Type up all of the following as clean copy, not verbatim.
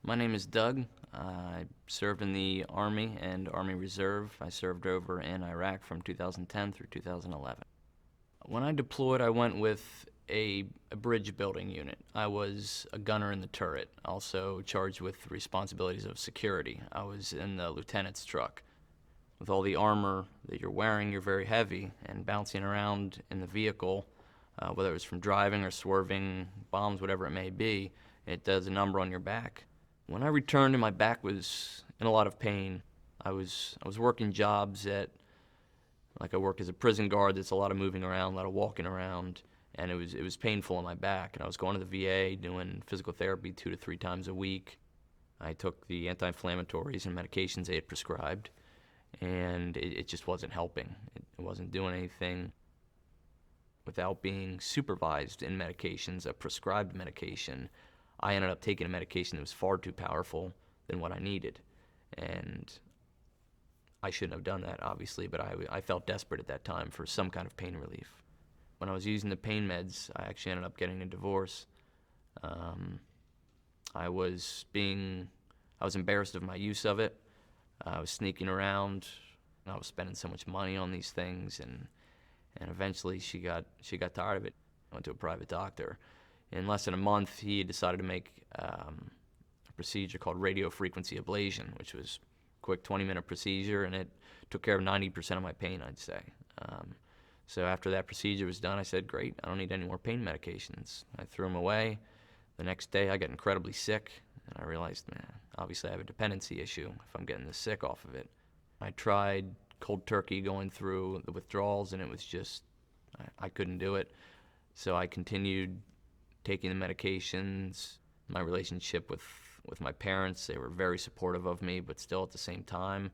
My name is Doug. I served in the Army and Army Reserve. I served over in Iraq from 2010 through 2011. When I deployed, I went with a bridge building unit. I was a gunner in the turret, also charged with responsibilities of security. I was in the lieutenant's truck. With all the armor that you're wearing, you're very heavy, and bouncing around in the vehicle, whether it's from driving or swerving, bombs, whatever it may be, it does a number on your back. When I returned and my back was in a lot of pain, I was working jobs like I worked as a prison guard. That's a lot of moving around, a lot of walking around, and it was painful on my back. And I was going to the VA doing physical therapy 2 to 3 times a week. I took the anti-inflammatories and medications they had prescribed, and it just wasn't helping. It wasn't doing anything. Without being supervised in medications, a prescribed medication, I ended up taking a medication that was far too powerful than what I needed. And I shouldn't have done that, obviously, but I felt desperate at that time for some kind of pain relief. When I was using the pain meds, I actually ended up getting a divorce. I was embarrassed of my use of it. I was sneaking around. I was spending so much money on these things, and eventually she got tired of it. I went to a private doctor. In less than a month, he decided to make a procedure called radio frequency ablation, which was a quick 20-minute procedure, and it took care of 90% of my pain, I'd say. So after that procedure was done, I said, great, I don't need any more pain medications. I threw them away. The next day, I got incredibly sick, and I realized, man, obviously I have a dependency issue if I'm getting this sick off of it. I tried cold turkey going through the withdrawals, and it was just, I couldn't do it. So I continued taking the medications. My relationship with my parents, they were very supportive of me, but still at the same time,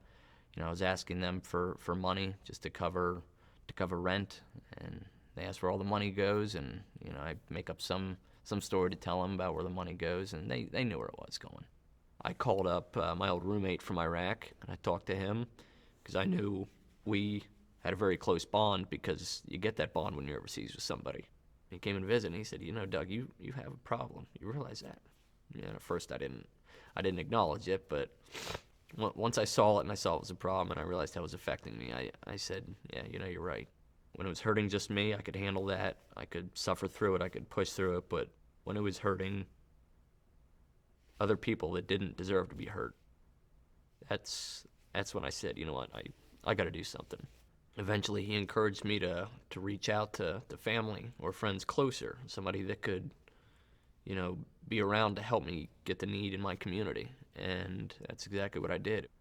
I was asking them for money just to cover rent, and they asked where all the money goes, and I make up some story to tell them about where the money goes, and they knew where it was going. I called up my old roommate from Iraq, and I talked to him because I knew we had a very close bond, because you get that bond when you're overseas with somebody. He came and visited, and he said, Doug, you have a problem. You realize that? At first I didn't acknowledge it, but once I saw it and I saw it was a problem and I realized how it was affecting me, I said, yeah, you're right. When it was hurting just me, I could handle that. I could suffer through it. I could push through it. But when it was hurting other people that didn't deserve to be hurt, that's when I said, you know what, I got to do something. Eventually, he encouraged me to reach out to family or friends closer, somebody that could, be around to help me get the need in my community. And that's exactly what I did. It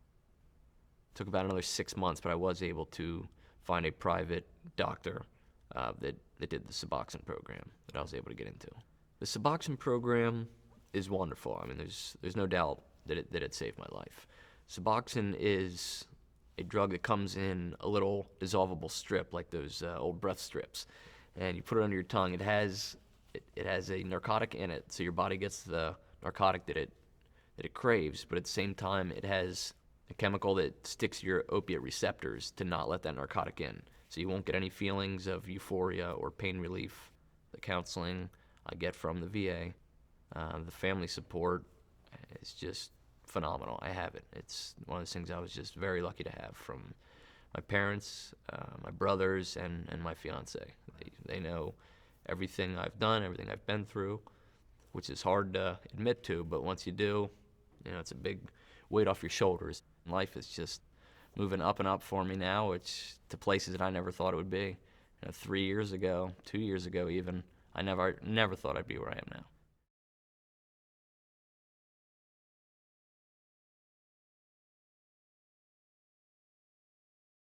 took about another 6 months, but I was able to find a private doctor that did the Suboxone program that I was able to get into. The Suboxone program is wonderful. I mean, there's no doubt that it saved my life. Suboxone is a drug that comes in a little dissolvable strip, like those old breath strips, and you put it under your tongue. It has a narcotic in it, so your body gets the narcotic that it craves, but at the same time, it has a chemical that sticks to your opiate receptors to not let that narcotic in, so you won't get any feelings of euphoria or pain relief. The counseling I get from the VA, the family support is just phenomenal. I have it. It's one of those things I was just very lucky to have from my parents, my brothers, and my fiance. They know everything I've done, everything I've been through, which is hard to admit to, but once you do, it's a big weight off your shoulders. Life is just moving up and up for me now, which to places that I never thought it would be. 3 years ago, 2 years ago even, I never thought I'd be where I am now.